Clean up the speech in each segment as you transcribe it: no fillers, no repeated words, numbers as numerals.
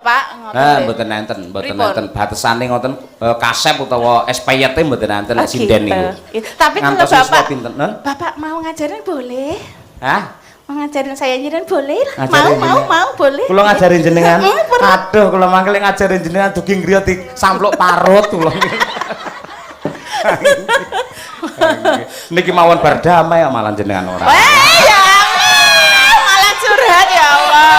Pak, mboten enten batesane ngoten kasep utawa SPYT mboten enten lek sinden niku. Tapi kalau Bapak Bapak mau ngajarin boleh? Hah? Mau ngajarin saya nyiren boleh? Mau boleh. Kula ngajarin jenengan. Aduh, kula mangkel ngajarin jenengan dugi griya disampluk parut kula. Niki mawon bar damai malah jenengan ora. Ya Allah, malah curhat ya Allah.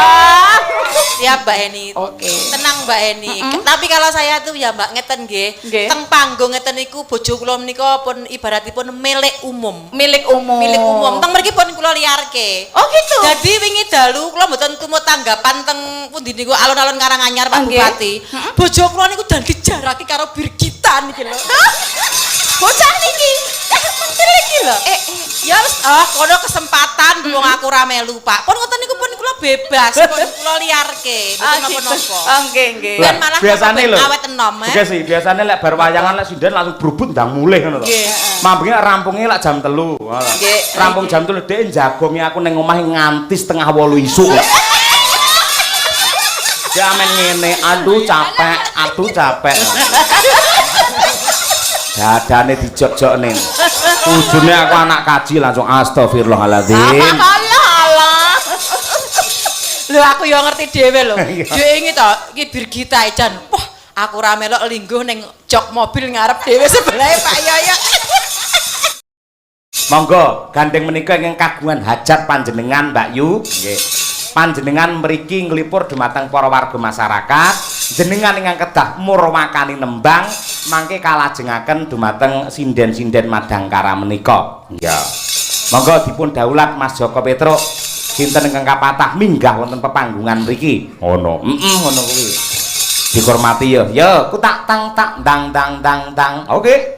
Siap Mbak Eni. Oke. Tenang Mbak Eni. Tapi kalau saya tuh ya Mbak ngeten nggih. Teng panggung ngeten niku bojo kula menika pun ibaratipun milik umum. Milik umum. Teng mriki pun kula liarke. Oh gitu. Jadi wingi dalu kula mboten tumut tanggapan teng pundi niku alun-alun Karanganyar Pak Bupati. Bojo kula niku dan dijaraki karo Birgita niki lho. Bocah niki. Menteri iki lho. Ya wis kono kesempatan wong aku ra melu Pak. Pun ngoten niku pun kula bebas, pun kula liarke. Mboten napa-napa. Nggih. Dan malah biasane lho. Awet enom. Oke sih, biasane lek bar wayangan lek sinden langsung brubut ndang mulih ngono lho. Mambengi rampunge lek jam 3. Rampung jam 3 dhek jagongi aku ning omah nganti setengah 8 isuk. Ya men ngene, aduh capek. Dadane dijok-jokne. Ujune aku anak kaji langsung astagfirullahaladzim. Alah. Lho aku yo ngerti dhewe lho. Dhek iki to, iki Birgita Ejan. Wah, aku ra melok lingguh ning jok mobil ngarep dhewe sebelahe Pak Yoyo. Monggo gandeng menika ingkang kagungan hajat panjenengan Mbak Yu, nggih. Panjenengan mriki nglipur dumateng para warga masyarakat, jenengan ingkang kedah murwakani nembang mangke kalajengaken dumateng sinden-sinden Madangkara menika. Ya. Monggo dipun daulat Mas Joko Petruk sinten ingkang kapatah minggah wonten pepanggungan mriki. Ngono. Ngono kuwi. Dihormati ya. Ya, ku tak tang tak dang dang dang dang. Oke.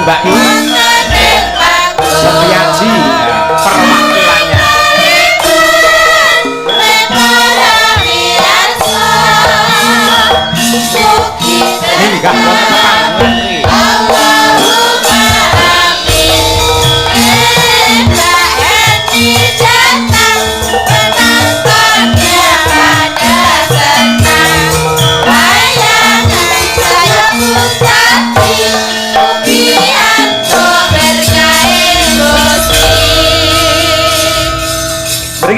Mbak Yu Setiaji perwakilannya ini gak mau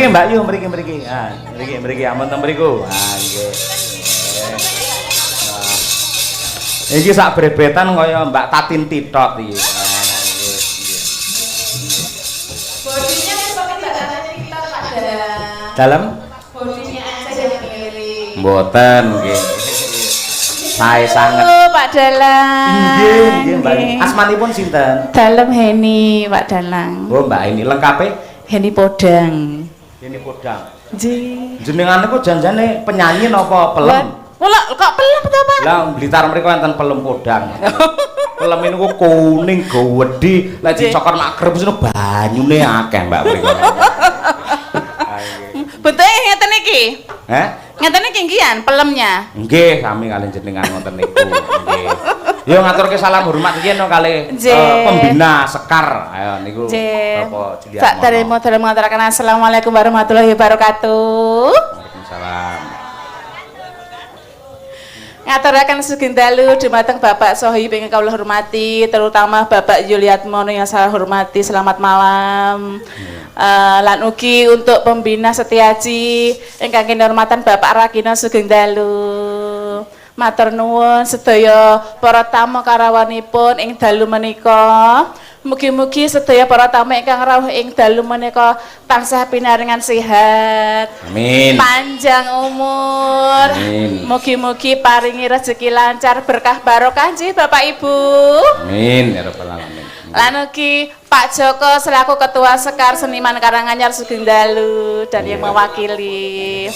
Mbak Yu mriki. Ah, mriki ampun teng mriku. Ah, nggih. Iki sak brebetan kaya Mbak Tatin Titot iki. Ah, nggih. Bodinya seperti badannya kita pada dalam bodinya aja yang miring. Mboten nggih. Sae sanget. Pak Dalang. Nggih, Mbak. Asmanipun sinten? Dalem Heni, Pak Dalang. Oh, Mbak ini lengkape? Heni Podang. Ini Podang. Jenengan niku janjane penyanyi napa pelem? Kok pelem to, Pak? Lah Blitar mriku wonten pelem Podang. Pelem niku kuning gawedhi, lek dicokor mak grep seno banyune akeh, Mbak mriku. Bentuke ngeten iki. Heh? Ngeten iki ngian pelemnya. Nggih, sami kalian jenengan ngoten niku. Nggih. Yo ngaturke salam hormat riyen kali pembina Sekar. Ayo niku Bapak Julian. Sak terima ngaturaken assalamualaikum warahmatullahi wabarakatuh. Waalaikumsalam. Ngaturaken sugeng dalu dumateng Bapak Sohib ingkang kawula hormati, terutama Bapak Yuliatmono yang saya hormati. Selamat malam. Lan ugi untuk pembina Setiaji ingkang kinurmatan Bapak Rakina sugeng dalu. Matur nuwun sedaya para tamu karawanipun ing dalu menika. Mugi-mugi sedaya para tamu ingkang rawuh ing dalu menika tansah pinaringan sehat. Amin. Panjang umur. Amin. Mugi-mugi paringi rezeki lancar berkah barokah nggih Bapak Ibu. Amin ya rabbal alamin. Lan ugi Pak Joko selaku Ketua Sekar Seniman Karanganyar sugeng dalu dan yang mewakili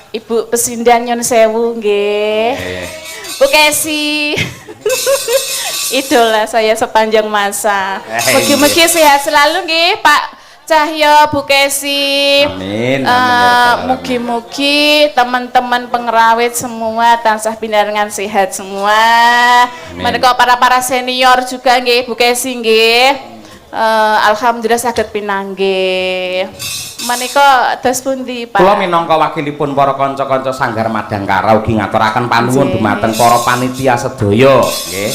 Ibu Pesindan Nyun Sewu nggih. Bu Kesi. Idola saya sepanjang masa. Mugi-mugi Iya. sehat selalu nggih Pak Cahyo, Bu Kesi. Amin. Amin, ya Rabbal Mugi-mugi teman-teman pengrawit semua tansah pinarengan sehat semua. Amin. Menika para senior juga nggih Bu Kesi nggih. Alhamdulillah saged pinanggih. Menika dos pundi, Pak? Kula minangka wakilipun para kanca-kanca Sanggar Madangkara ugi ngaturaken panuwun Nggih. dumateng para panitia sedaya nggih.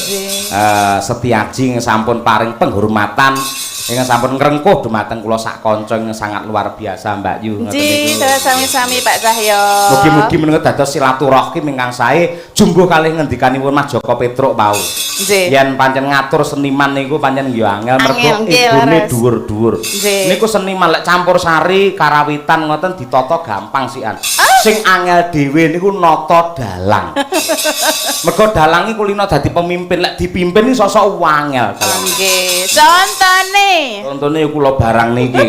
Setiaji sampun paring penghormatan ingkang sampun ngrengkuh dumateng kula sak kanca ingkang sangat luar biasa Mbak Yu ngoten Nggih, niku. sami-sami Pak Cahyo. Mugi-mugi menika dados silaturahim ingkang sae jumbuh kalih ngendikanipun Mas Joko Petruk wau. Nggih. Yen pancen ngatur seniman niku pancen ya angel mergo Angel, nggih, ibune leres. dhuwur-dhuwur. Nggih. Niku seniman lek campur sari karawitan ngoten ditata gampang sian. Sing angel dhewe niku nata dalang. Mergo dalang iku kulino dadi pemimpin, lek dipimpin iki sosok angel. Nggih. Contone. Contone kula barang niki.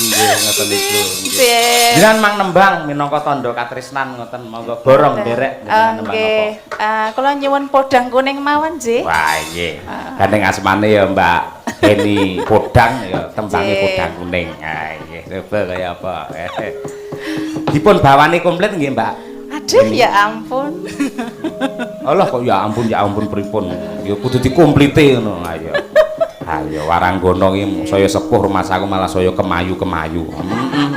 Nggih, ngoten niku. Nggih. Jenengan mang nembang minangka tandha katresnan ngoten, monggo borong derek jenengan nembang apa? Nggih. Kula nyuwun podang kuning mawon, nggih. Wah, nggih. Gandeng asmane ya Mbak Heni Podang ya tembange Nggih. podang kuning. Ha nggih, coba kaya apa. Dipun bawani komplit nggih, Mbak. Aduh, ya ampun. Allah kok ya ampun pripun. Ya kudu dikomplite ngono. Ayo. Ayo Waranggono iki saya sepuh rumah saku malah saya kemayu-kemayu.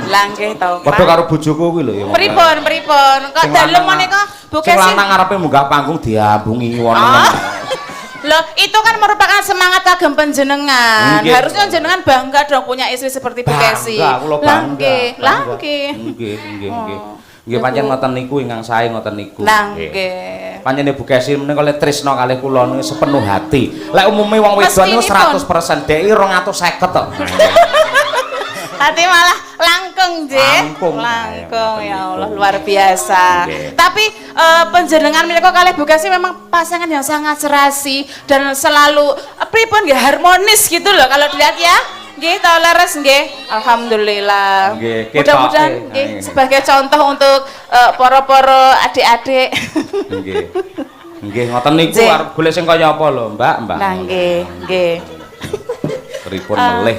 Lah nggih to, Padha Pak. karo bojoku kuwi lho ya. Pripun? Kok Sing dalem lanang- menika Bu Sing Kesi? lanang ngarepe munggah panggung diambungi ngono. Oh. Loh, itu kan merupakan semangat kagem panjenengan. Nggih. Harusnya jenengan bangga dong punya istri seperti Bu Kesi. Bangga, kula Lah bangga. nggih, lah bangga. nggih. Nggih, nggih, nggih. Oh. Nggih pancen ngoten niku ingkang sae ngoten niku. Lah Nggih. nggih. Panjenengan Bu Kesi menika kalih tresna kalih kula niku sepenuh hati. Lek umume wong wedok niku Mestinipun. 100%, dhek 250 tok. Hati malah langkung, nggih. Langkung. Langkung, ya Allah, luar biasa. Nggih. Tapi panjenengan menika kalih Bu Kesi memang pasangan yang sangat serasi dan selalu pripun nggih harmonis gitu loh kalau dilihat ya. Nggih, tau leres nggih. Alhamdulillah. Nggih, Mudah-mudahan ketoke. nggih Nggih. sebagai contoh untuk poro-poro adik-adik. Nggih. Nggih ngoten niku Nggih. arep golek sing kaya apa lho, Mbak? Nah, nggih, nggih. Pripun melih.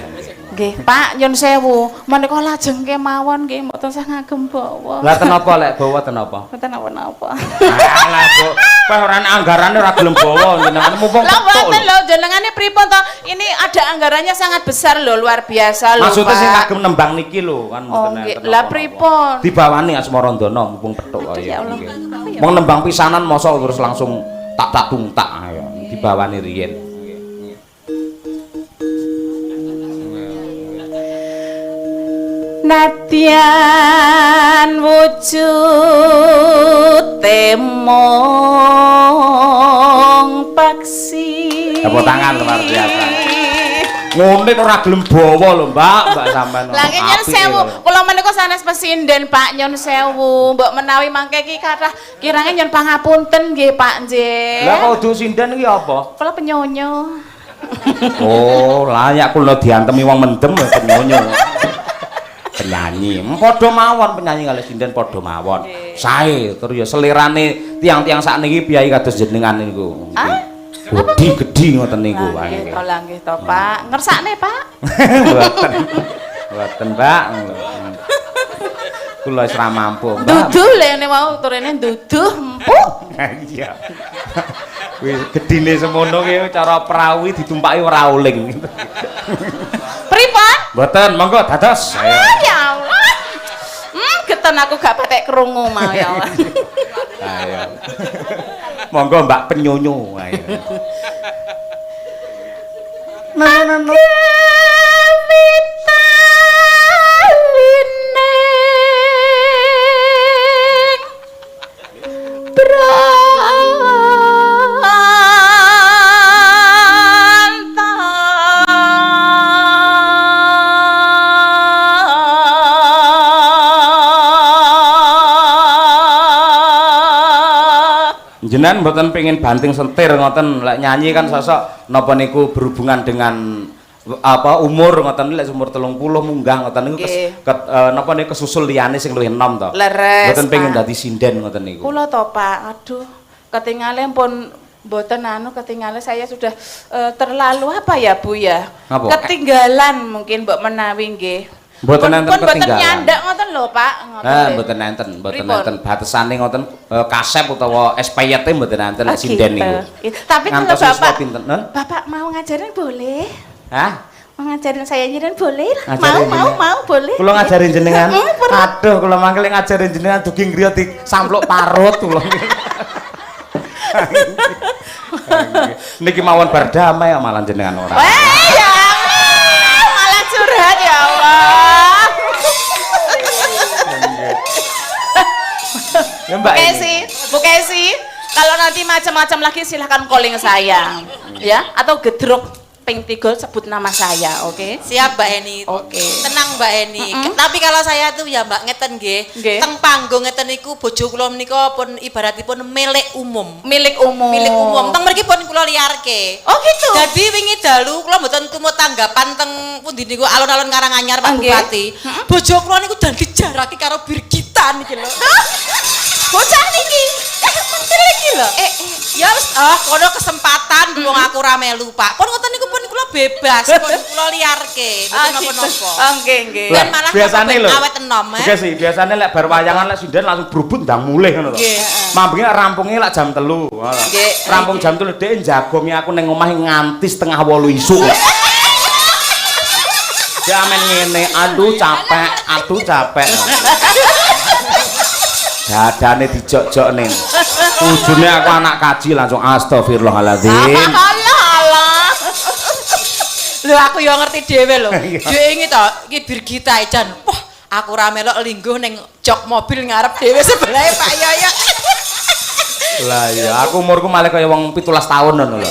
Nggih, Pak, nyun sewu. Menika lajeng kemawon nggih mboten sah ngagem bawa. Lah ten apa lek bawa ten apa? Mboten napa-napa. Alah, Bu. Kowe ora ana anggarane ora gelem bawa jenengan mumpung Lah petuk mboten lho. lho, jenengane pripun to? Ini ada anggarannya sangat besar lho, luar biasa lho, Maksudnya sing Pak. kagem nembang niki lho kan Oh, mboten nggih. enten Lah apa-apa. pripun? Dibawani Asmarandana mumpung petuk Aduh, ya Allah. nggih. Wong nembang pisanan mosok terus langsung tak tungtak ayo. Dibawani riyen. Nadyan wujud temong paksi. Tepuk tangan luar biasa. Ngunit ora gelem bawa lho, Mbak sampean. Lah nggih nyun sewu, kula menika sanes pesinden Pak nyun sewu, mbok menawi mangke iki kathah kirange nyun pangapunten nggih Pak nggih. Lah kok uduk sinden iki apa? Kula penyonyo. Oh, layak kula diantemi wong mendem ya penyonyo. Penyanyi, padha mawon penyanyi kalih sinden padha mawon. Sae terus ya selirane tiang-tiang sakniki piyai kados jenengan niku. Gedhi-gedhi ngoten niku. Lah nggih to, lah nggih to Pak. Ngersakne Pak. Mboten. Mboten, Mbak. Kula wis ra mampu, Mbak. Duduh lene mau turene duduh empuk. Iya. Wis gedine semono ki cara perawi ditumpaki ora uling. Pripun? Mboten, monggo dados. Ayo. Ya Allah. Geton aku gak patek krungu mau ya Allah. Ayo. Monggo Mbak penyonyo. Ayo. Jenengan mboten pengin banting sentir ngoten lek nyanyi kan sosok napa niku berhubungan dengan apa umur ngoten lek umur 30 munggah ngoten niku Nggih. napa niku kesusul liyane sing luwih enom to. Leres, Mboten pengin Pak. dadi sinden ngoten niku. Kula to Pak, aduh, ketinggalan pun Mboten anu ketinggalan saya sudah terlalu apa ya Bu ya? Apa? Ketinggalan mungkin mbok menawi nggih. Mboten enten Pun mboten ketinggalan. nyandak ngoten lho Pak. Ngoten. Ah, nggih. mboten enten, mboten Pripun? enten batesane ngoten kasep utawa SPYT mboten enten lek sinden niku. Tapi kalau Ngantos Bapak siswa pinten? Hah? Bapak mau ngajarin boleh? Hah? Mau ngajarin saya nyiren boleh? Ngajarin Mau boleh? Kula ngajarin jenengan. Pernah. Aduh, kula mangkel ngajarin jenengan dugi griya di sampluk parut kula. Niki mawon bar damai malah jenengan ora. Wah, ya Allah, malah curhat ya Allah. Ya Mbak. Bu Kesi, kalau nanti macam-macam lagi silahkan calling saya, ya, atau gedruk ping 3 sebut nama saya, oke? Siap Mbak Eni. Oke. Tenang Mbak Eni. Tapi kalau saya tuh ya Mbak ngeten nggih. Nggih. Teng panggung ngeten niku bojo kula menika pun ibaratipun milik umum. Milik umum. Milik umum. Teng mriki pun kula liarke. Oh gitu. Jadi wingi dalu kula mboten tumut tanggapan teng pundi niku alun-alun Karanganyar Pak Nggih. Bupati. Bojo kula niku dan dijaraki karo Birgita niki lho. Bocah niki. Pentil iki lho. Ya wis kono kesempatan wong aku ra melu Pak. Pun ngoten niku pun kula bebas, pun kula liarke. Mboten napa-napa. Nggih, nggih. Ben malah biasane lho. awet enom. Oke sih, biasane lek bar wayangan lek sinden langsung brubut ndang mulih ngono lho. Nggih, Mambenge rampunge lek jam 3. Nggih. Rampung jam 3 dhek jagongi aku ning omah nganti setengah 8 isuk. Ya amen ngene, aduh capek. Dadane dijok-jok ning. Ujune aku anak kaji langsung astagfirullahaladzim. Alah. Lho aku yo ngerti dhewe lho. Yo ingi to, iki Birgita Ejan. Wah, aku ra melok lingguh ning jok mobil ngarep dhewe sebelahe Pak Yoyo. Lah ya, aku umurku malah kaya wong 17 tahun ngono lho.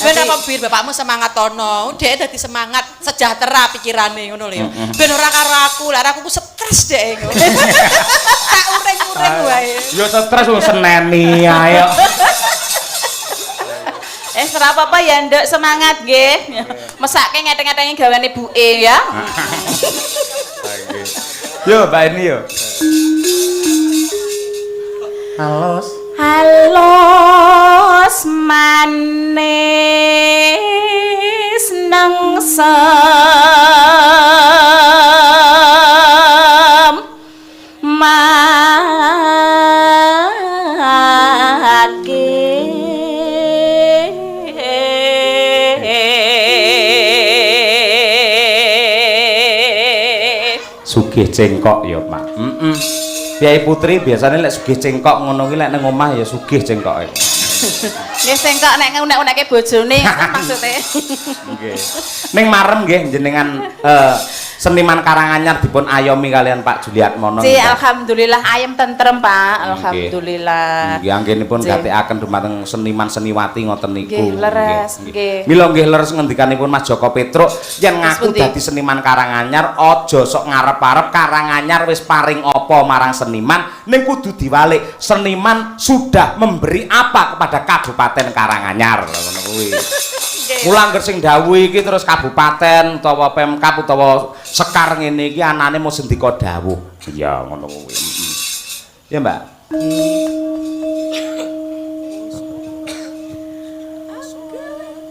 Ben apa Bir, bapakmu semangat tono. Dhek dadi semangat, sejahtera pikirane ngono lho ya. Ben ora karo aku, lah aku ku stres dhek ngono. Tak uring-uring wae. Ya stres wong seneni ayo. Ora apa-apa ya, Nduk, semangat nggih. Mesake ngete-ngetengi gawane ibuke ya. Yo, Mbak Eni yo. Halo. Halos manis nengsem Sugih cengkok ya, Pak. Piye putri biasanya lek sugih cengkok ngono ki lek nang omah ya sugih cengkoke. Nggih sengkok nek unek-uneke bojone maksude. Nggih. Ning marem nggih jenengan seniman Karanganyar dipun ayomi kalian Pak Juliatmono. Alhamdulillah ayem tentrem Pak. Alhamdulillah. Nggih anggenipun Nggih. gatekaken dumateng seniman seniwati ngoten niku. Nggih, leres, nggih. Mila nggih leres ngendikanipun Mas Joko Petro yen ngaku pundi? dadi seniman Karanganyar aja sok ngarep-arep Karanganyar wis paring apa marang seniman ning kudu diwalik seniman sudah memberi apa kepada Kabupaten Karanganyar ngono kuwi. Mula angger sing dawuh iki terus kabupaten utawa Pemkab utawa Sekar ngene iki anane mau sendika dawuh. Iya ngono kuwi. Ya Mbak.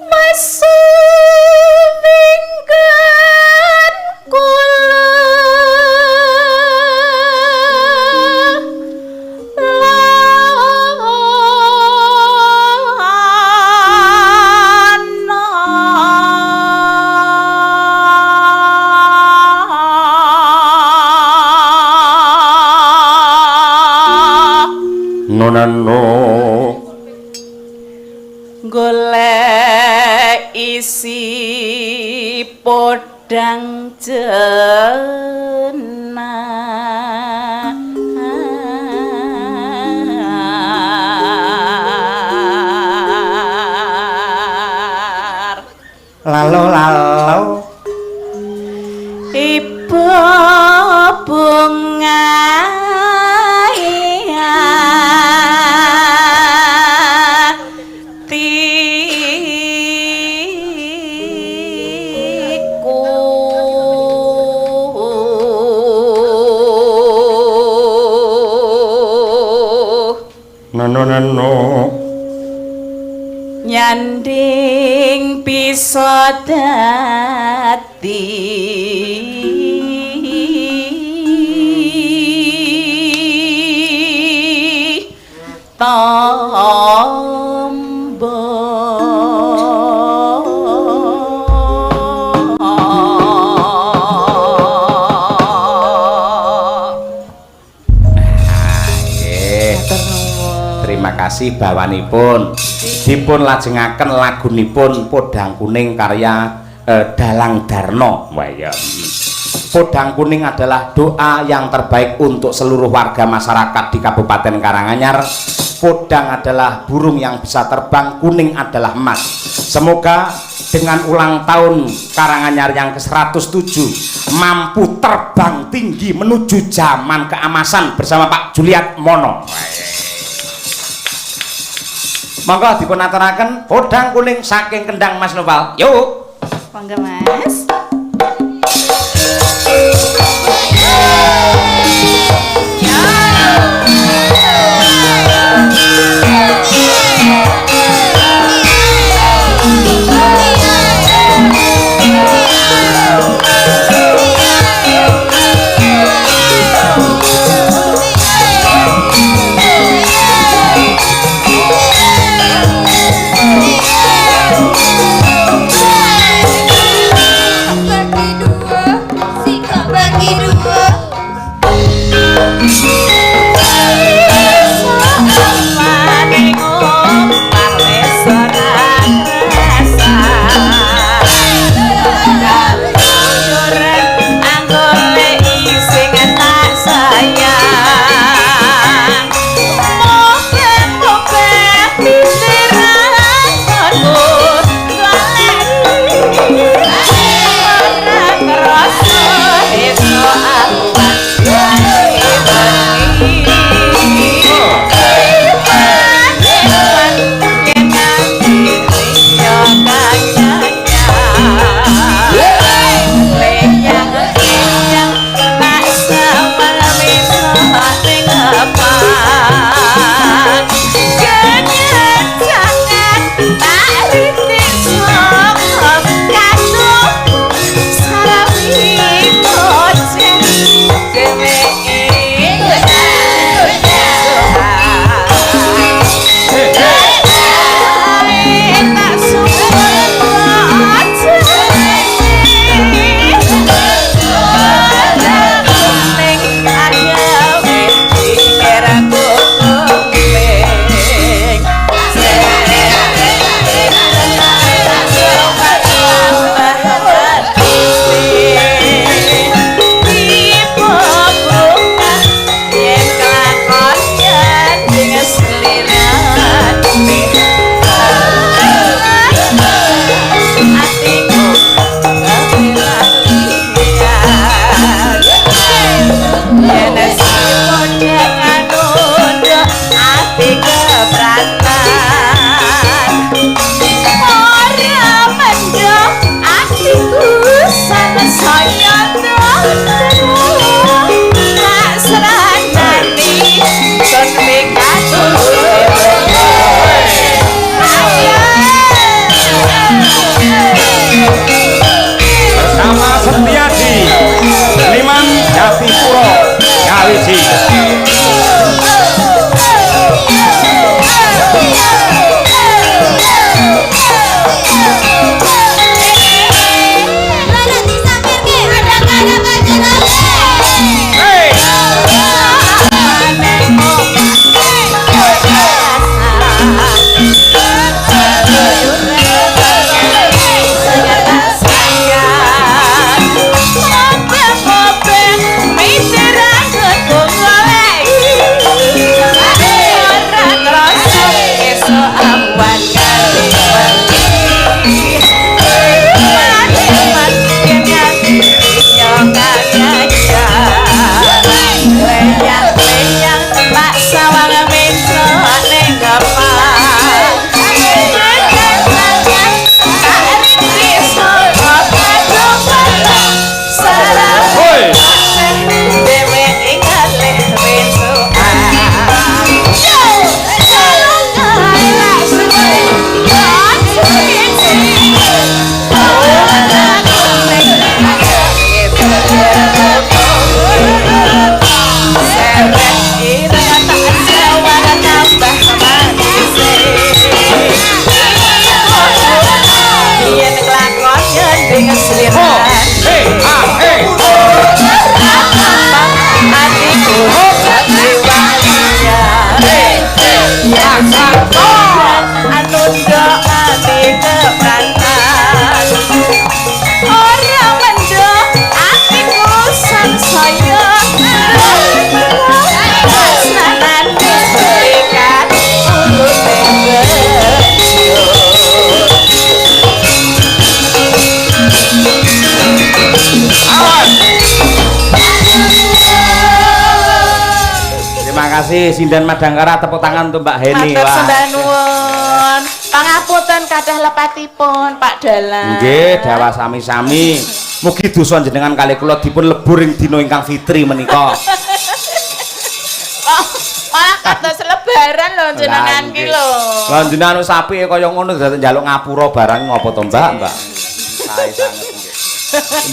Masuminggan kula Nonano golek isi podang jenar lalo ibu bunga no nyanding bisa dadi tombo Terima kasih bawanipun dipun lajengaken lagunipun Podang Kuning karya Dalang Darno. Wah ya. Podang Kuning adalah doa yang terbaik untuk seluruh warga masyarakat di Kabupaten Karanganyar. Podang adalah burung yang bisa terbang, kuning adalah emas. Semoga dengan ulang tahun Karanganyar yang ke-107 mampu terbang tinggi menuju zaman keemasan bersama Pak Juliat Mono. Monggo dipun aturaken Podang Kuning saking Kendang Mas Noval. Yuk. Monggo Mas. kasih Sinden Madangkara, tepuk tangan untuk Mbak Heni. Matur sembah nuwun. Pangapunten kathah lepatipun Pak Dalang. Nggih, dawa sami-sami. Mugi dosa jenengan kalih kula dipun lebur ing dina ingkang fitri menika. Wah, kados lebaran lho jenengan ki lho. Lah jenengan sapi kaya ngono dadi njaluk ngapura barang ngopo to, Mbak? Mbak. Sae sanget nggih.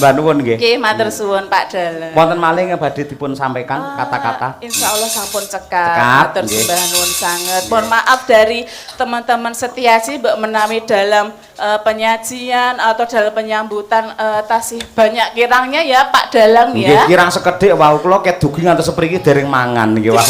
Mbak nuwun nggih. Nggih, matur suwun Pak Dalang. Wonten malih badhe dipun sampaikan kata-kata. Insyaallah sampun cekap. Cekap, Matur nggih. sembah nuwun sanget. Mohon maaf dari teman-teman setiasi mbok menawi dalam penyajian atau dalam penyambutan tasih banyak kirangnya ya Pak Dalang Nggih, ya. kirang sekedhik wau kula ket dugi ngantos sepriki dereng mangan nggih wau.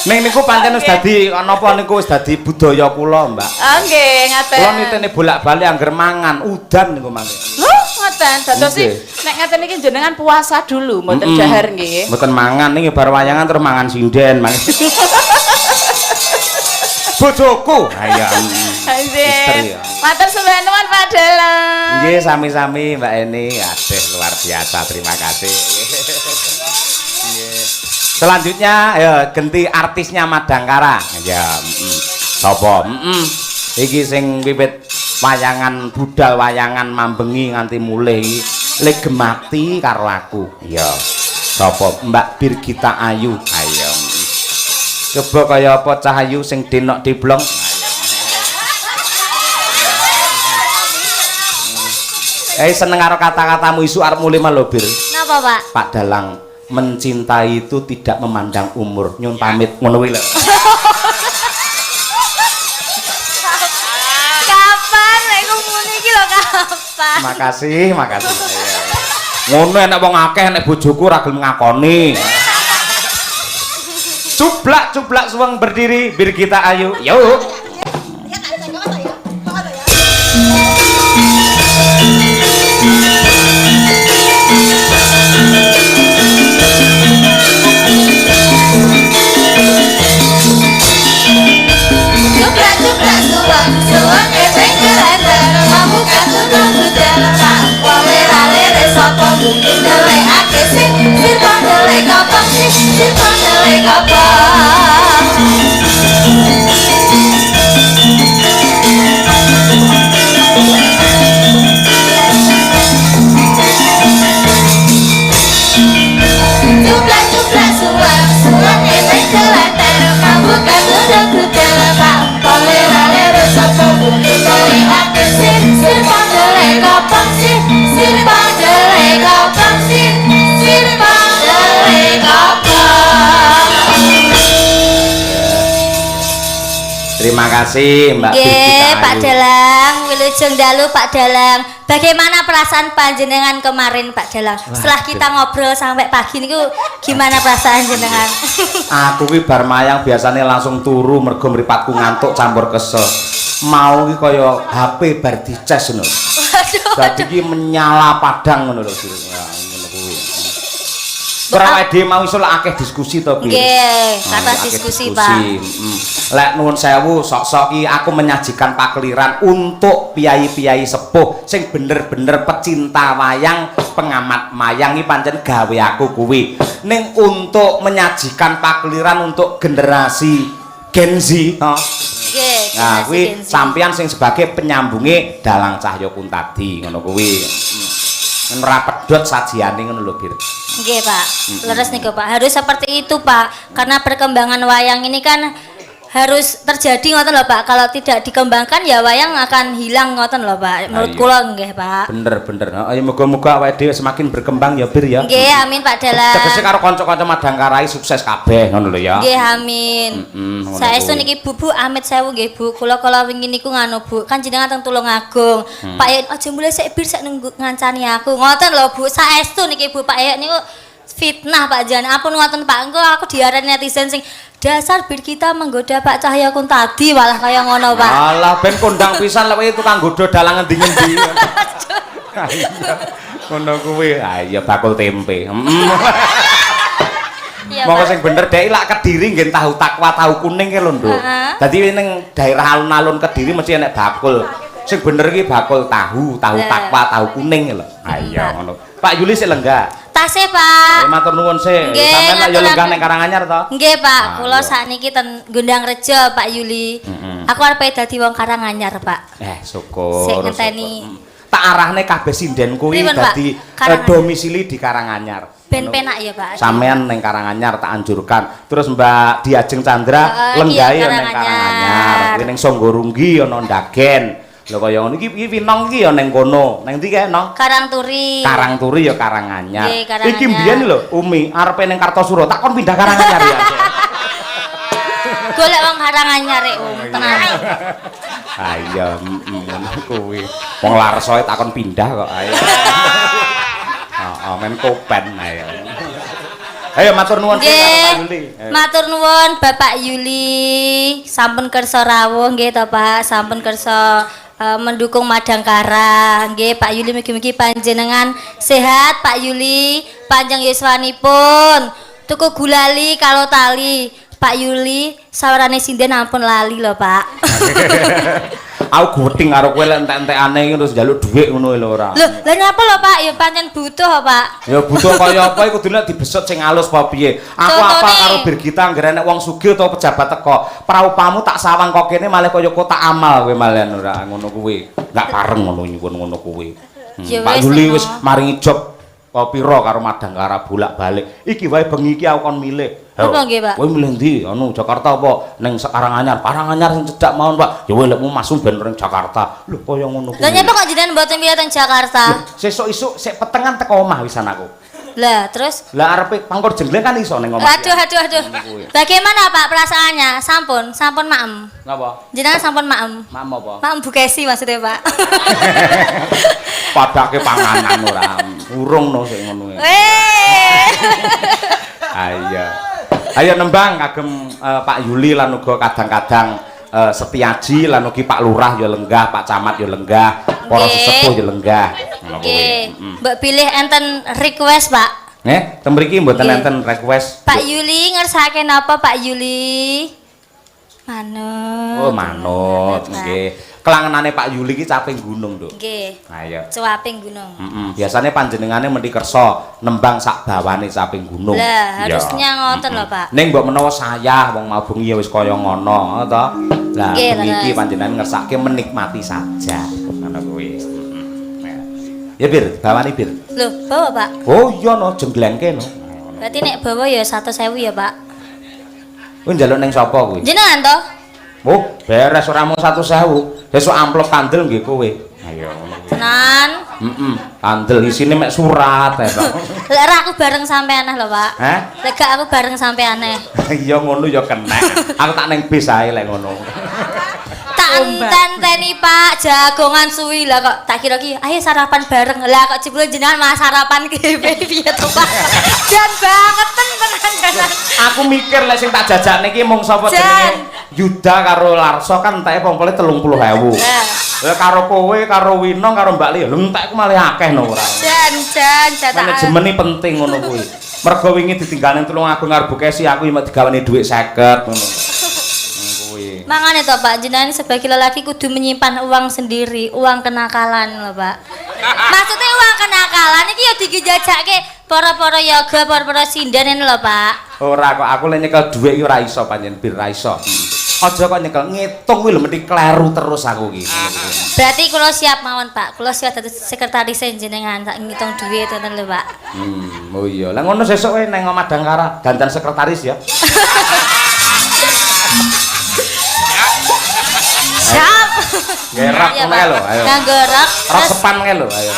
Ning niku pancen wis dadi napa niku wis dadi budaya kula, Mbak. Oh nggih, ngaten. Kula nitene bolak-balik angger mangan, udan niku mangke. Lho, ngoten. Dados Nggih. nek ngaten iki jenengan puasa dulu mboten Mm-mm. dahar nggih. Mboten mangan ning bar wayangan terus mangan sinden mangke. Bojoku. Ayo. Nggih. Matur sembah nuwun Pak Dalang. Nggih, sami-sami Mbak Eni. Aduh, luar biasa. Terima kasih. Nggih. Selanjutnya ya ganti artisnya Madangkara. Ya, sapa? Iki sing wiwit wayangan budal wayangan mambengi nganti mulih iki le gemati karo aku. Ya. Sapa? Mbak Birgita Ayu. Ayo. Coba kaya apa Cahayu sing denok diblong. Seneng karo kata-katamu isu arep mulih lho, Bir. Napa, Pak? Pak Dalang, mencintai itu tidak memandang umur. Nyun pamit ngono kuwi lho. Kapan nek ngomong iki lho kapan? Makasih. Ngono enak wong akeh nek bojoku ora gelem ngakoni. Cublak suweng berdiri Birgita Ayu. Yuk. Cuprak suwang ebeng kelender Mamuka tudung tudel Pak Walera-lere sopo mungkin delekake sing Sirpa delek kopong sing Sirpa delek kopong Cuprak suwang ebeng kelender Mamuka tudung tudel Pak Walera-lere sopo mungkin delekake sing Sirpa delek kopong sing Sirpa delek kopong sing Sirpa delek kopong. Terima kasih Mbak Birgita Nggih, Ayu. Pak Dalang, wilujeng dalu Pak Dalang. Bagaimana perasaan panjenengan kemarin Pak Dalang? Setelah kita ngobrol sampai pagi niku gimana perasaan jenengan? Aku ki bar mayang biasanya langsung turu mergo mripatku ngantuk campur kesel. Mau ki kaya HP bar dicas ngono. Waduh, Dadi ki menyala padang ngono lho. Ya ngono kuwi. Ora dhewe mau iso akeh diskusi to piye. nggih, Nah, kata akeh diskusi Pak. Lek nuwun sewu sok-sok ki aku menyajikan pakliran untuk piyai-piyai sepuh sing bener-bener pecinta wayang, pengamat wayang iki pancen gawe aku kuwi. Ning untuk menyajikan pakliran untuk generasi Gen Z, no? Nggih, Nah, generasi kuwi Gen Z. sampeyan sing sebagai penyambunge Dalang Cahya Kuntadi ngono kuwi. Ora pedhot sajiyane ngono lho, Bir. Nggih Pak, leres niku Pak. Harus seperti itu Pak, karena perkembangan wayang ini kan harus terjadi ngoten lho Pak. Kalau tidak dikembangkan ya wayang akan hilang ngoten lho Pak. Menurut Ayo. kula nggih Pak. Bener. Ayo moga-moga awake dhewe semakin berkembang ya, Bir ya. Nggih, amin Pak Dalang. Tegese karo kanca-kanca Madangkarai sukses kabeh ngono lho ya. Nggih, amin. ngono Saestu kuwi. niki Bu amit sewu nggih Bu. Kula wingi niku nganu Bu, kan jenengan teng Tulungagung. Pak Yek aja mulai sik bir sik nunggu ngancani aku. Ngoten lho Bu, saestu niki Bu Pak Yek niku fitnah Pak Jan. Ampun ngoten Pak, engko aku diarani netizen sing dasar bir kita menggoda Pak Cahya Kuntadi malah kaya ngono Pak. Alah ben kondang pisan lek kowe tukang godho dalang ngendi-ngendi. Ngono kuwi. Ah iya bakul tempe. Iya Monggo Pak. sing bener dhek lak Kediri nggih tahu takwa tahu kuning ki lho, Nduk. Heeh. Dadi ning daerah alun-alun Kediri mesti enek bakul. Sing bener iki bakul tahu Lah. takwa tahu kuning lho. Ah iya ngono. Pak Yuli sik lenggah. Tasih, Pak. Matur nuwun sih. Nggih, Sampeyan lak yo lenggah ngaturaken. ning Karanganyar to? Nggih, Pak. Ah, Kula iya. sakniki ten Gondang Rejo, Pak Yuli. Aku arep dadi wong Karanganyar, Pak. Syukur. Sik ngenteni. syukur. Tak arahne kabeh sinden kuwi Pripun, Pak? dadi Karanganyar. domisili di Karanganyar. Ben penak ya, Pak. Sampean ning Karanganyar tak anjurkan. Terus Mbak Diajeng Chandra lenggahe iya, ning Karanganyar. Karanganyar. Kuwi ning Songgorunggi ana Ndagen. Lho kaya ngono iki Winong iki ya ning kono. Ning ndi kae, Nong? Karangturi. Karangturi ya Karanganyar. Nggih, Karanganyar. Iki mbiyen lho Umi arepe ning Kartosuro tak kon pindah Karanganyar ya. Golek wong Karanganyar rek, tenan. Ah iya, ngono kuwi. Wong Larsoe takon pindah kok ayo. Heeh, men kopen ayo. Ayo matur nuwun sing karo Pak Yuli. Ayo. Matur nuwun Bapak Yuli. Sampun kersa rawuh nggih to, Pak. Sampun kersa mendukung Madangkara. Nggih, Pak Yuli mugi-mugi panjenengan sehat, Pak Yuli. Panjang yuswanipun. Tuku gulali kalau tali. Pak Yuli, sawarane sinden ampun lali lho, Pak. Aku gething karo kowe lek entek-entekane iki terus njaluk dhuwit ngono lho ora. Lho, lha nyapa lho, Pak? Ya pancen butuh, Pak. Ya butuh kaya apa iku kudune dibesut sing alus apa piye. Aku Contohnya? apa karo Birgita anggere nek wong sugih utawa pejabat teko, praupamu tak sawang kok kene malah kaya kotak amal kowe malian ora ngono kuwi. Enggak pareng ngono nyuwun ngono kuwi. Ya Pak wis, Yuli no. wis maringi job pira karo Madangkara bolak-balik. Iki wae bengi iki aku kon milih. Apa nggih, Pak? Kowe milih ndi? Anu Jakarta apa ning Karanganyar? Karanganyar sing cedhak mawon, Pak. Ya wae lekmu masuk ben ring Jakarta. Lho kaya ngono kuwi. Lah nyapa kok jenengan mboten milih teng Jakarta? Sesuk isuk sik petengan teko omah wisan aku. Lah, terus Lah arepe pangkur jengleng kan iso ning omah. aduh. Bagaimana Pak perasaannya? Sampun maem. Napa? Jenengan sampun maem. Mam apa? Maem Bu Kesi maksudnya, Pak. Padake panganan ora. Urung no sik ngono kuwi. Ayo. Ayo nembang kagem Pak Yuli lan uga kadang-kadang Setiaji lan ugi Pak Lurah ya lenggah, Pak Camat ya lenggah, para Nggih. sesepuh ya lenggah. Ngono kuwi. Nggih. Mbok pilih enten request, Pak. Nggih, teng mriki mboten Nggih. enten request. Pak Yuli ngersake napa Pak Yuli? Manut. Oh, manut. Nggih. Kelangenane Pak Yuli ki caping gunung, Nduk. Nggih. Ayo. Cuaping gunung. Biasanya panjenengane mesti kersa nembang sak bawane caping gunung. Lah, Iya. harusnya ngoten lho, Pak. Ning mbok menawa sayah wong mau bengi ya wis kaya ngono, to. Lah, Nggih, bengi iki leres. panjenengan ngersake menikmati saja. Ngono kuwi. Ya Bir, bawani Bir. Lho, bawa, Pak. Oh iya no, jengglengke no. Berarti nek bawa ya 100.000 ya, Pak. Kuwi njaluk ning sapa kuwi? Jenengan to? Oh, beres ora mung 100.000. Besok amplop kandel nggih kowe. Ayo ngono kuwi. Tenan. Kandel isine mek surat ae to. Lek ra aku bareng sampean lho, Pak. Hah? Lek gak aku bareng sampean. Iya ngono ya kenek. Aku tak ning bis ae lek ngono. Tak enteni Pak, jagongan suwi lah kok tak kira ki ayo sarapan bareng. Lah kok jebul jenengan malah sarapan ki piye to, Pak? Jan banget tenan. Aku mikir lek sing tak jajakne iki mung sapa Jan. jenenge Yuda karo Larso kan enteke pompole 30.000. Lah, Lah karo kowe karo Winong karo Mbak Li lho entekku malah akeh no ora. jan jatah. Manajemen iki penting ngono kuwi. Mergo wingi ditinggalne Tulungagung karo Bu Kesi aku mek digaweni dhuwit 50 ngono. Kuwi. Mangane to Pak, jenengan sebagai lelaki kudu menyimpan uang sendiri, uang kenakalan lho Pak. Maksudnya uang kenakalan iki ya digejajakke para-para yoga, para-para sinden lho Pak. Ora kok aku lek nyekel dhuwit iki ora iso panjen bir ra iso. Aja kok nyekel ngitung kuwi lho mesti kleru terus aku iki. Berarti kula siap mawon Pak, kula siap dadi sekretaris jenengan tak ngitung duit ngoten lho Pak. Oh iya. Lah ngono sesuk kowe nang omah Dangkara dandan sekretaris ya. Siap. Gerak Iya, ngono Pak. lho, ayo. Nganggo rok, terus Resepan kae lho, ayo.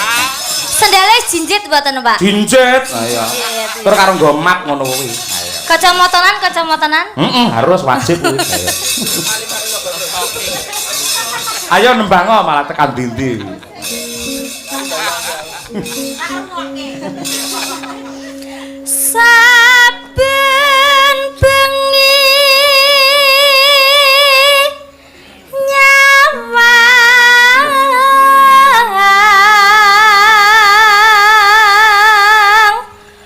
sendale jinjit mboten Pak. Jinjit, ayo. Jinjit, iya. Terus karo nggo map ngono kuwi. Ayo. Kacamatanan. Harus wajib kuwi. Ayo. Ayo nembang malah tekan dindi. Saben bengi nyawang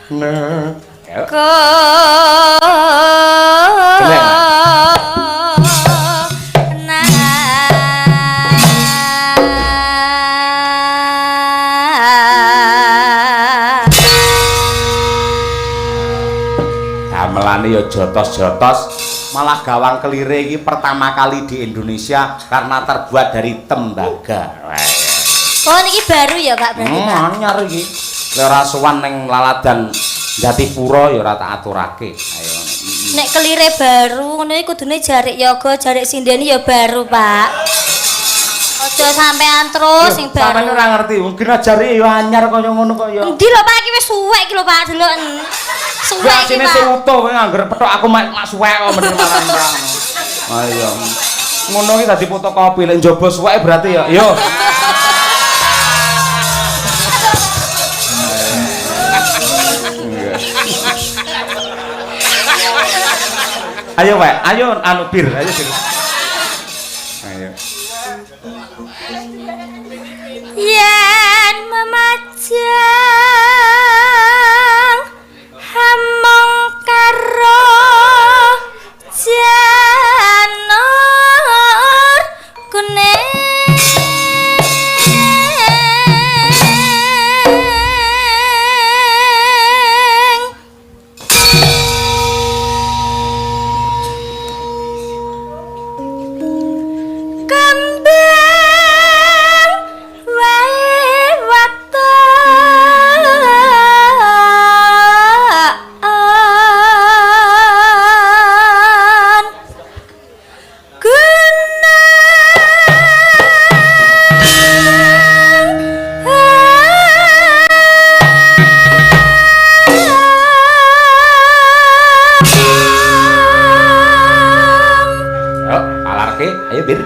Nah, ayo. Nalikane ya jotos-jotos, malah gawang kelire iki pertama kali di Indonesia karena terbuat dari tembaga. Oh niki baru ya Pak berarti Pak. Anyar iki. Ora sowan ning Laladan Jatipura ya ora tak aturake. Ayo. Nek kelire baru ngono iki kudune jarik yoga, jarik sindene ya baru Pak. Aja sampean terus sing baru. Sampeyan ora ngerti, mungkin ajare ya anyar kaya ngono kok ya. Endi lho Pak iki wis suwek iki lho Pak deloken. Suwek iki Sini Pak. seutuh kowe ngangger pethok aku mak suwek kok bener malah ora. Ayo. Ngono iki dadi fotokopi lek njaba suweke berarti ya. Yo. Ayo Pak, ayo anu bir, ayo bir. Ayo. Yen memajang hamong karo janur kuning Ayo bir.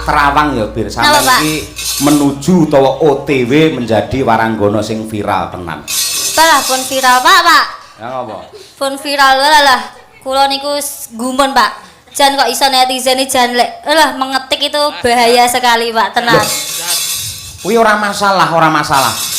Terawang ya bir sampeyan iki menuju utawa OTW menjadi waranggono sing viral tenan. Lah pun viral Pak. Ya ngapa? Pun viral lah. Kula niku gumun Pak. Jan kok iso netizen iki jan lek mengetik itu bahaya sekali Pak tenan. Kuwi ora masalah.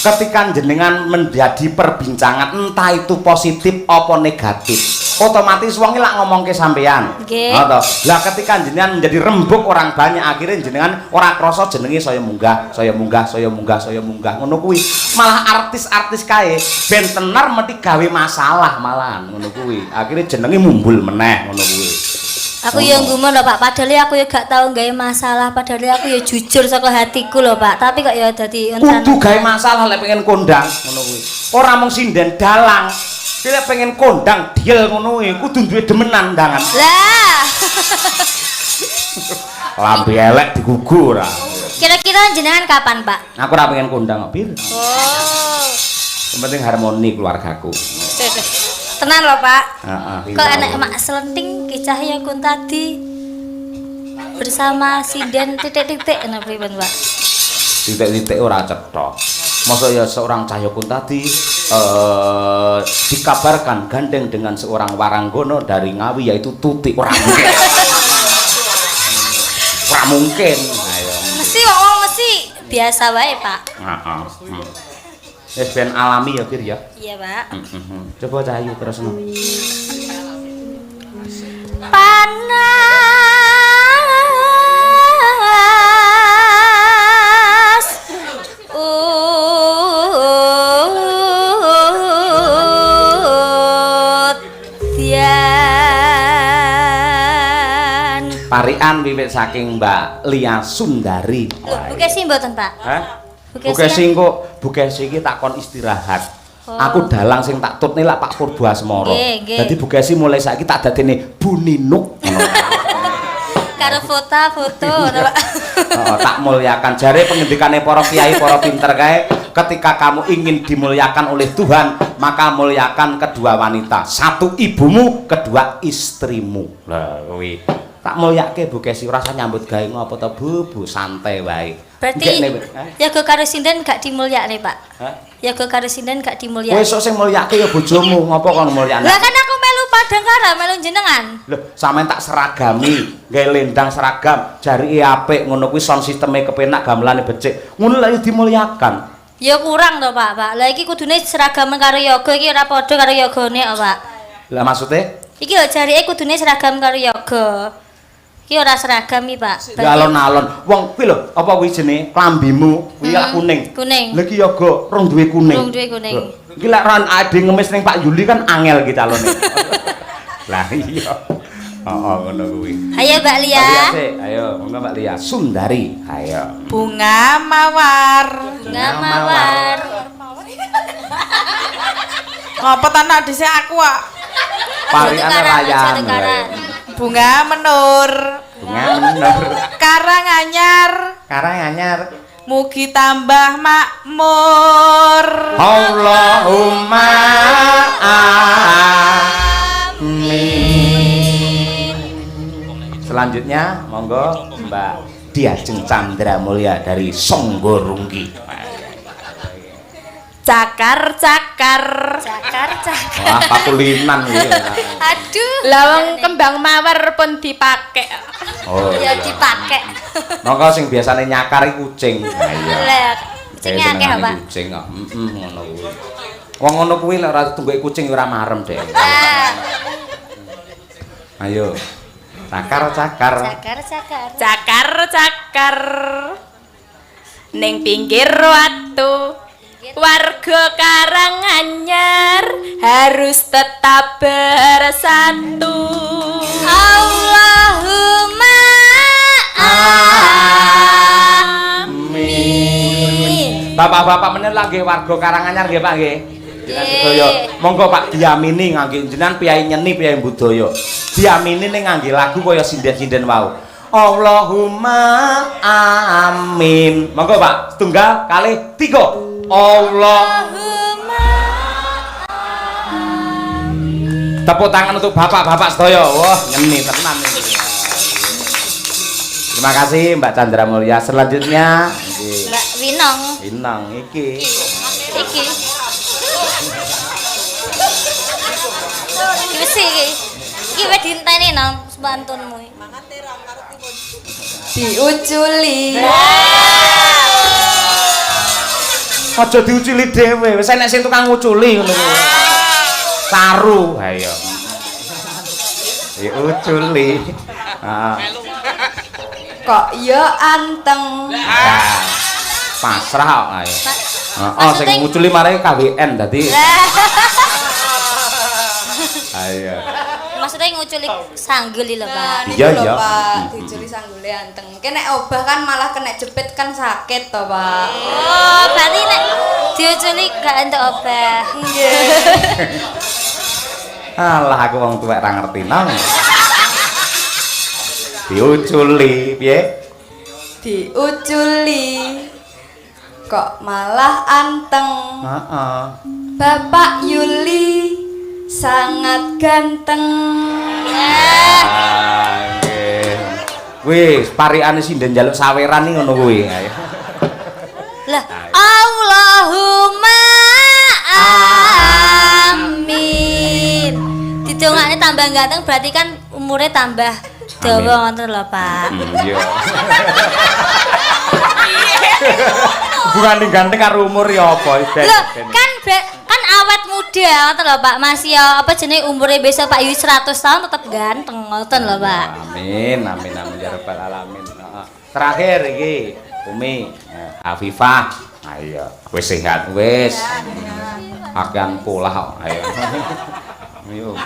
Ketika jenengan menjadi perbincangan entah itu positif apa negatif, otomatis wong lak ngomongke sampean. Ngono. Lah ketika jenengan menjadi rembug orang banyak akhirnya jenengan ora krasa jenenge saya munggah ngono kuwi. Malah artis-artis kae ben tenar mesti gawe masalah malahan ngono kuwi. Akhirnya jenenge mumbul meneh ngono kuwi. Aku ya nggumun lho Pak, padahal aku ya gak tau gawe masalah, padahal aku ya jujur saka hatiku lho Pak, tapi kok ya dadi kudu gawe masalah lek pengen kondang ngono kuwi. Ora mung sinden dalang. Lek pengen kondang diel ngono kuwi kudu duwe demenan ndangan. Lah. Lambe elek digugu ora. Kira-kira jenengan kapan Pak? Aku ora pengen kondang kok, Bir. Oh. Yang penting harmoni keluargaku. Tenan lho Pak. Kok enak mak selenting Ki Cahya Kuntadi bersama sinden titik-titik enak pripun Pak? Titik-titik ora cetok. Masa ya seorang Cahya Kuntadi dikabarkan gandeng dengan seorang waranggono dari Ngawi yaitu Tuti. Ora mungkin. Ora mungkin. Ayo. Mesti wong mesti biasa wae Pak. Heeh. Wis ben alami ya Bir ya. Iya Pak. Coba Cahyu terus no. Panas Dian Parian wiwit saking Mbak Lia Sundari. Lho, buke sih mboten Pak? Hah? Bukesi Bukesi iki takon istirahat. Aku dalang sing tak tutne lak Pak Purboasmara. Dadi Bukesi mulai saiki tak dadine Bu Ninuk. Karo foto-foto Pak. Tak muliakan jare pengendikane para kiai, para pinter kae, ketika kamu ingin dimuliakan oleh Tuhan, maka muliakan kedua wanita. Satu ibumu, kedua istrimu. Lah kuwi. Tak mulyake Bu Kesi rasa nyambut gawe ngopo to Bu? Santai wae. Berarti yaga karo sinden gak dimulyakne, Pak. Hah? Yaga karo sinden gak Kowe dimulyakne. esuk sing mulyake ya bojomu, ngopo kon mulyakne? Lah kan aku melu padang karo melu jenengan. Lho, sampean tak seragami, gawe lendang seragam, jarike apik ngono kuwi sound sisteme kepenak, gamelane becik. Ngono lek dimulyakan. Ya kurang to, Pak. Lah iki kudune seragam karo yoga iki ora padha karo yogane kok, Pak. Lah maksudnya? Iki lho jarike kudune seragam karo yoga. Iki ora seragam iki, Pak. Ya alon-alon. Wong kuwi lho, apa kuwi jenenge klambimu kuwi kuning. Kuning. Lha iki yoga rong duwe kuning. Rong duwe kuning. Lho, iki lek ron ade ngemis ning Pak Yuli kan angel iki calone. Lah iya. Heeh ngono kuwi. Ayo Mbak Lia. Mbak Lia sik, ayo monggo Mbak Lia. Sundari, ayo. Bunga mawar. Bunga mawar. Ngapa ta nak dhisik aku kok? Pariane rayan. Bunga menur. Bunga menur. Karang anyar. Karang anyar. Mugi tambah makmur. Allahumma amin. Selanjutnya monggo Mbak Diajeng Chandra Mulya dari Songgorunggi. Cakar-cakar. Cakar-cakar. Wah, pakulinan iki. Aduh. Lawang kembang mawar pun dipakai. Oh. Ya Iya. dipakai. Monggo sing biasane nyakar iki kucing. Ha iya. Lah, kucingnya akeh, Pak. Kucing kok. Ngono kuwi. Wong ngono kuwi lek ora tungguke kucing ora marem, Dek. Ayo. Cakar-cakar. Cakar-cakar. Cakar-cakar ning pinggir watu. Warga Karanganyar harus tetap bersatu. Allahumma amin. Bapak-bapak meneh lagi warga Karanganyar nggih Pak nggih. Jenengan sedaya. Monggo Pak diamini ngangge jenengan piyai nyeni piyai budaya. Diamini ning ngangge lagu kaya sinden-sinden wau. Allahumma amin. Monggo Pak, setunggal kalih tiga. Allahumma Tepuk tangan untuk bapak-bapak sedaya. Wah, nyeni tenan iki. Terima kasih Mbak Chandra Mulya. Selanjutnya nggih. Mbak Winong. Inang iki. Iki. Wis iki. Iki wis dinteni nang sebantunmu. Diuculi. Aja diuculi dhewe, wis enek sing tukang nguculi ngono kuwi. Saru, ayo. Diuculi. Heeh. Kok ya anteng. Pasrah kok ayo. Heeh, sing nguculi mare KWN dadi. Ayo. Maksudnya nguculi sanggul lho, Pak. Iya, iya. Pak, diuculi sanggule anteng. Mungkin nek obah kan malah kena jepit kan sakit to, Pak. Oh, berarti nek diuculi gak entuk obah. Alah aku wong tuwek ra ngerti nang. Diuculi piye? Diuculi kok malah anteng. Heeh. Bapak Yuli sangat ganteng. Nggih. Wis parikane sinden njaluk saweran iki ngono kuwi. Ayo. Lah, Allahumma amin. Didongakne tambah ganteng berarti kan umurnya tambah dawa ngoten lho, Pak. Iya. Bukan ganteng karo umur ya apa? Lho, kan awet muda ngoten lho, Pak. Masih ya apa jenenge umure besok Pak Yu 100 tahun tetap ganteng ngoten lho, Pak. Amin, amin, amin ya rabbal alamin. Heeh. Terakhir iki Umi Afifah. Ayo, wis sehat wis. Akan pola kok. Ayo. Ayo.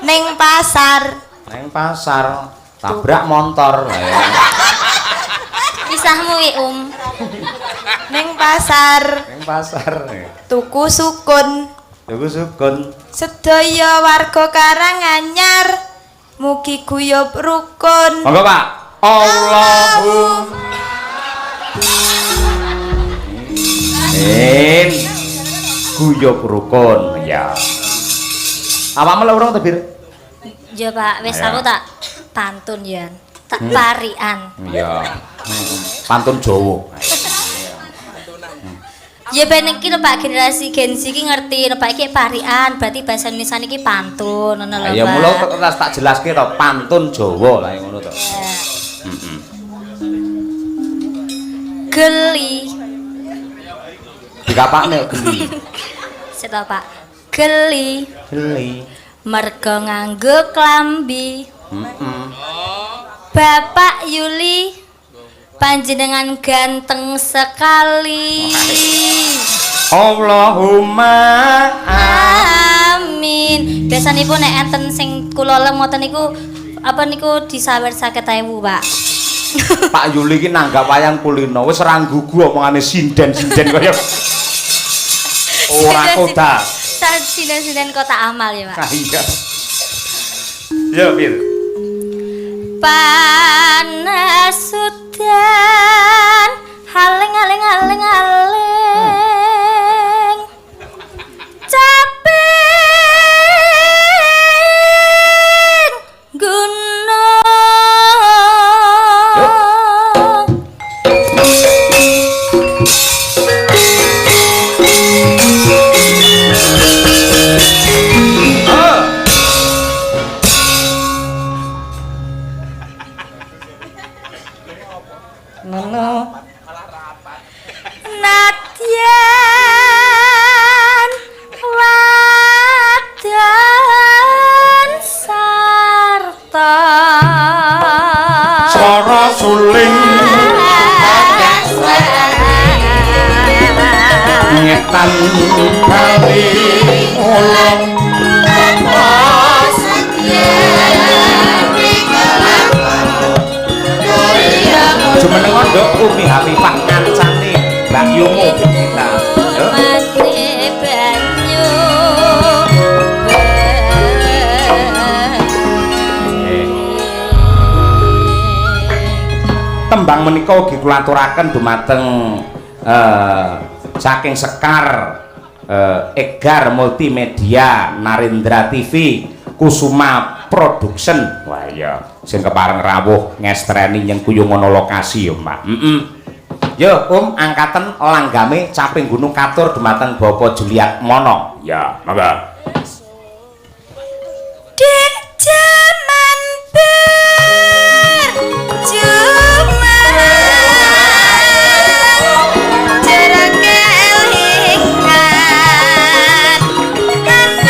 Ning pasar. Neng pasar tabrak motor. Ayo. Kisahmu iki, Ning pasar. Neng pasar. Tuku sukun. Tuku sukun. Sedaya warga Karanganyar mugi guyub rukun. Monggo Pak. Allahumma guyub rukun. Ya. Awakmu lho urung to, Bir? Ya Pak, wis Ya. aku tak pantun ya. Tak parian. Iya. Pantun Jawa. Ya ben iki lho Pak, generasi Gen Z iki ngerti lho Pak, iki parian, berarti bahasa Indonesia niki pantun ngono lho Pak. Ya mula tak jelaske to, pantun Jawa lah ngono to. Geli. Dikapakne geli. Seta Pak. Geli. Geli. Mergo nganggo klambi. Bapak Yuli panjenengan ganteng sekali. Allahumma Amin. Biasanipun nek enten sing kula lemoten niku apa niku disawer 50.000, Pak. Pak Yuli ki nanggap wayang kulino wis ora nggugu omongane sinden-sinden kaya ora kota. Sinden-sinden kota amal ya, Pak. Ah, iya. Ya, Bir. Panas sudan haling capek gunung. Nadyan wadan sarta Swara suling ngetan kali ulung jumeneng nduk Umi Hafifah ngancane Mbak Yomo kita. mati banyu Tembang menika ugi kula aturaken dumateng saking Sekar Egar Multimedia Narendra TV Kusuma Production. Wah iya sing kepareng rawuh ngestreni nyengkuyu ngono lokasi ya, Mbak. Yo, angkaten langgame caping gunung katur dumateng Bapak Juliat Mono. Ya, monggo. Dek jaman berjumat jarak kelingan anak-anak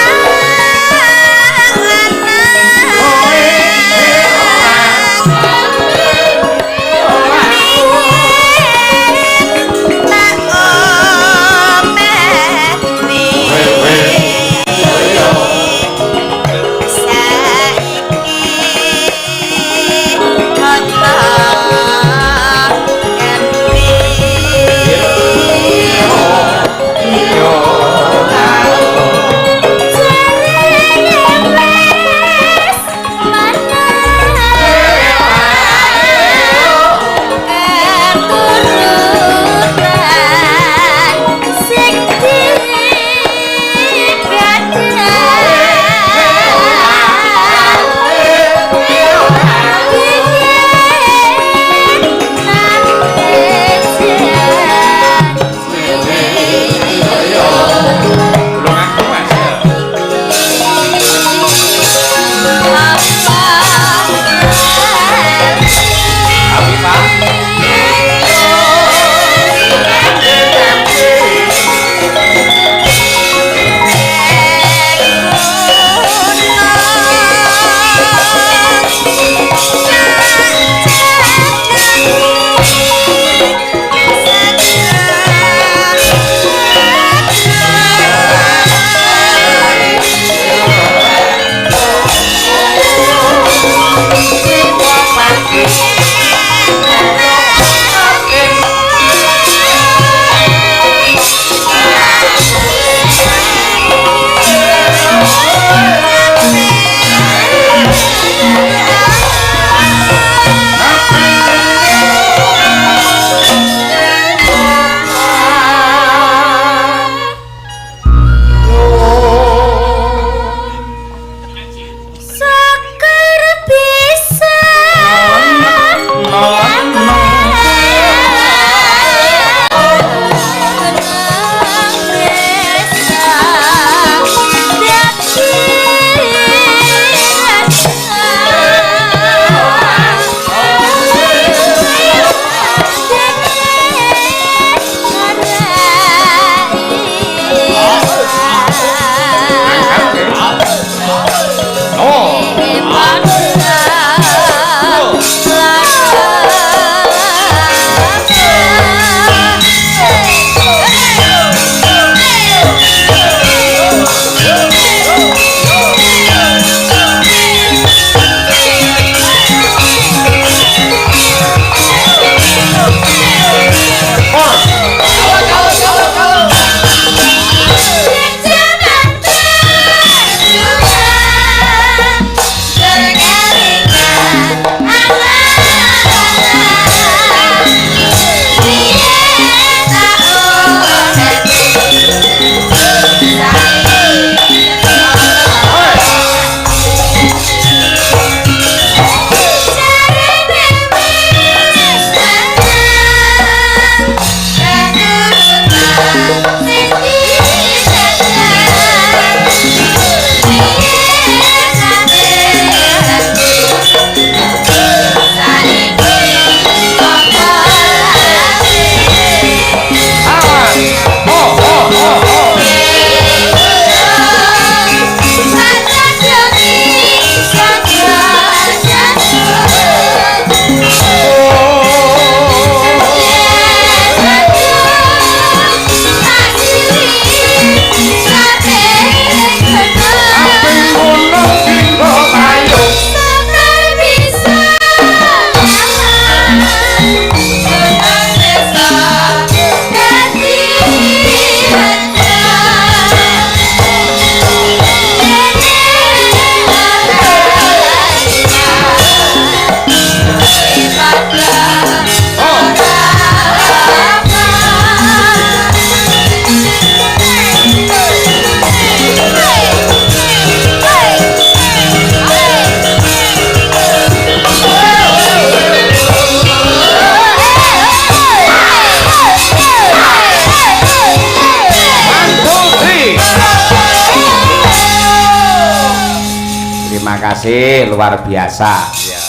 kasih luar biasa. Ya.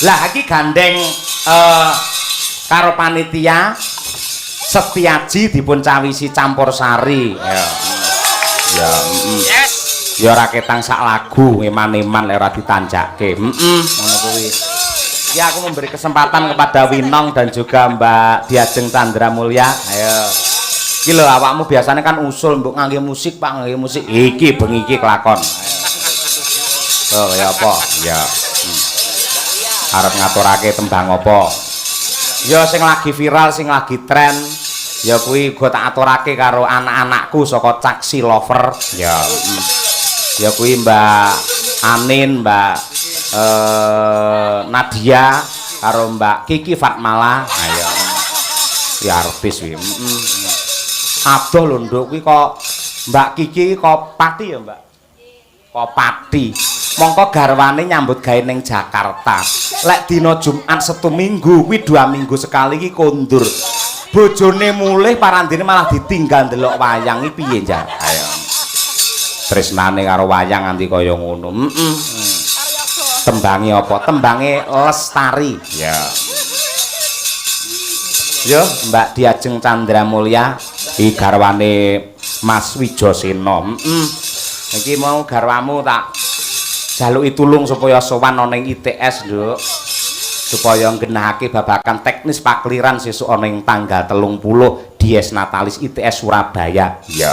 Lah iki gandeng karo panitia Setiaji dipun cawisi campur sari. Ya. Ya, yes. Ya ora ketang sak lagu eman-eman lek ora ditanjakke. Ngono kuwi. Ya aku memberi kesempatan kepada Winong dan juga Mbak Diajeng Chandra Mulya. Ayo. Iki lho awakmu biasanya kan usul mbok ngangge musik, Pak, ngangge musik. Iki bengi iki kelakon. Ayo. Oh, ya apa? Ya. Arep ngaturake tembang apa? Ya sing lagi viral, sing lagi tren. Ya kuwi uga tak aturake karo anak-anakku saka Caksi Lover. Ya. Ya kuwi Mbak Anin, Mbak Nadia karo Mbak Kiki Fatmala. Ayo. Ya artis kuwi. Adoh lho nduk kuwi kok Mbak Kiki kok Pati ya, Mbak? Kok Pati. Mongko garwane nyambut gawe ning Jakarta. Lek dina Jumat Sabtu Minggu kuwi 2 minggu sekali iki kondur. Bojone mulih parandene malah ditinggal ndelok wayang iki piye jan? Ayo. Tresnane karo wayang nganti kaya ngono. Tembange apa? Tembange Lestari. Ya. Yo, Mbak Diajeng Chandra Mulya, iki garwane Mas Wijosena. Iki mau garwamu tak jaluki tulung supaya sowan ana ing ITS, Nduk. Supaya nggenahake babakan teknis pakliran sesuk ana ing tanggal 30 Dies Natalis ITS Surabaya. Ya.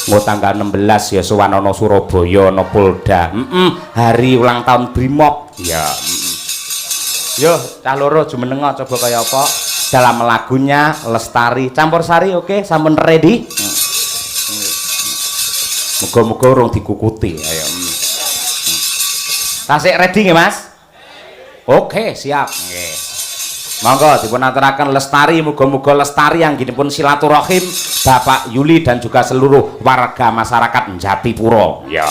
Engko tanggal 16 ya sowan ana Surabaya ana Polda. Hari ulang tahun Brimob. Ya. Yo, cah loro jumenenga coba kaya apa dalam lagunya Lestari campur sari. Oke, sampun ready? Muga-muga urung dikukuti. Ayo. Tasik ready nggih, Mas? Oke, siap. Nggih. Monggo dipun aturaken Lestari, muga-muga lestari anggenipun silaturahim Bapak Yuli dan juga seluruh warga masyarakat Jatipura. Ya.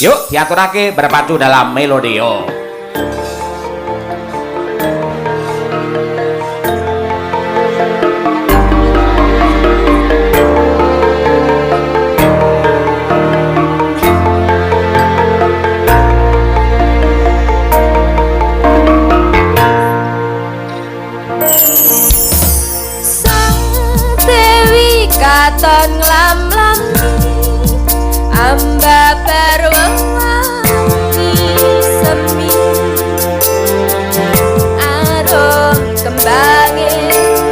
Yuk, diaturake berpacu dalam melodio. Katon nglam-lami amba berwangi semi arum kembange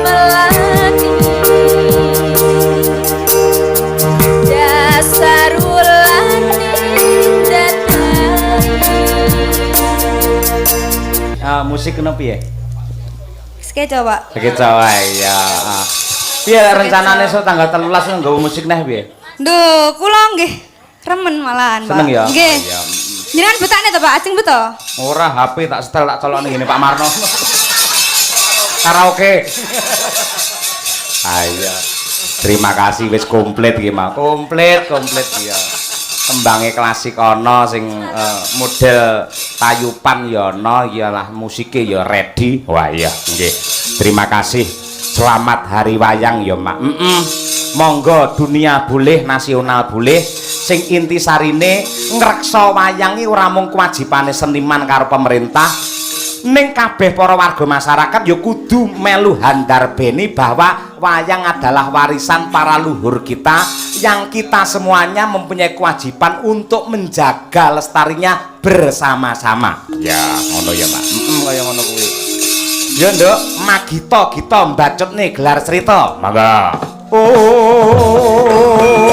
melati dasar wulane datang. Musik kenapa ya? Skeco, Pak. Skeco ya. Piye rencanane so tanggal 13 nggawa musik neh piye? Duh, kula nggih remen malahan, Pak. Seneng ya? Nggih. Jenengan betane to, Pak? Ajeng beto? Ora, HP tak setel tak colokne ngene Pak Marno. Karaoke. Ayo. Terima kasih wis komplit iki, Mas. Komplit ya. Tembange klasik ana sing model tayupan ya ana, iyalah musike ya ready. Wah iya, nggih. Terima kasih. Selamat Hari Wayang ya, Mak. Monggo dunia boleh, nasional boleh. Sing inti sarine ngreksa wayang iki ora mung kewajibane seniman karo pemerintah. Ning kabeh para warga masyarakat ya kudu melu handarbeni bahwa wayang adalah warisan para luhur kita yang kita semuanya mempunyai kewajiban untuk menjaga lestarinya bersama-sama. Ya, ngono ya, Mak. Kaya ngono kuwi. Ya nduk, magita kita mbacut nih gelar cerita. Mangga. Oh.